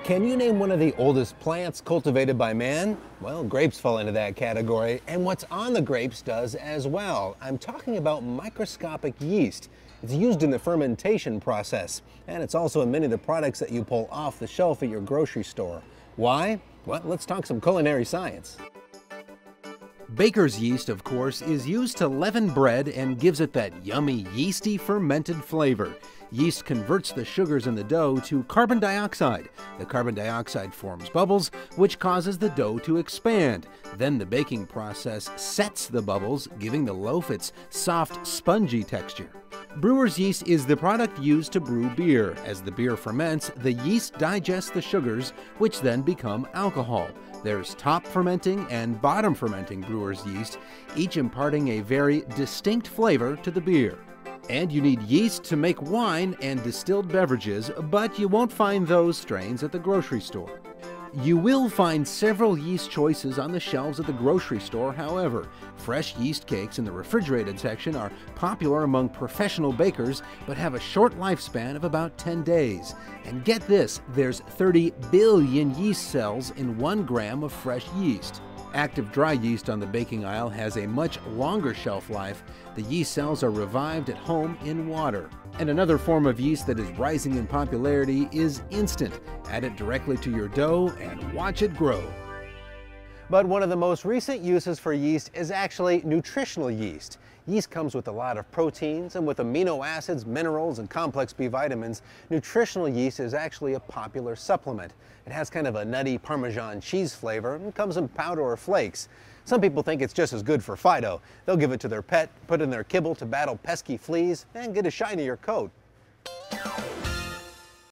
Can you name one of the oldest plants cultivated by man? Well, grapes fall into that category, and what's on the grapes does as well. I'm talking about microscopic yeast. It's used in the fermentation process, and it's also in many of the products that you pull off the shelf at your grocery store. Why? Well, let's talk some culinary science. Baker's yeast, of course, is used to leaven bread and gives it that yummy, yeasty, fermented flavor. Yeast converts the sugars in the dough to carbon dioxide. The carbon dioxide forms bubbles, which causes the dough to expand. Then the baking process sets the bubbles, giving the loaf its soft, spongy texture. Brewer's yeast is the product used to brew beer. As the beer ferments, the yeast digests the sugars, which then become alcohol. There's top fermenting and bottom fermenting brewer's yeast, each imparting a very distinct flavor to the beer. And you need yeast to make wine and distilled beverages, but you won't find those strains at the grocery store. You will find several yeast choices on the shelves at the grocery store, however. Fresh yeast cakes in the refrigerated section are popular among professional bakers, but have a short lifespan of about 10 days. And get this, there's 30 billion yeast cells in 1 gram of fresh yeast. Active dry yeast on the baking aisle has a much longer shelf life. The yeast cells are revived at home in water. And another form of yeast that is rising in popularity is instant. Add it directly to your dough and watch it grow. But one of the most recent uses for yeast is actually nutritional yeast. Yeast comes with a lot of proteins, and with amino acids, minerals, and complex B vitamins, nutritional yeast is actually a popular supplement. It has kind of a nutty Parmesan cheese flavor and comes in powder or flakes. Some people think it's just as good for Fido. They'll give it to their pet, put it in their kibble to battle pesky fleas, and get a shinier coat.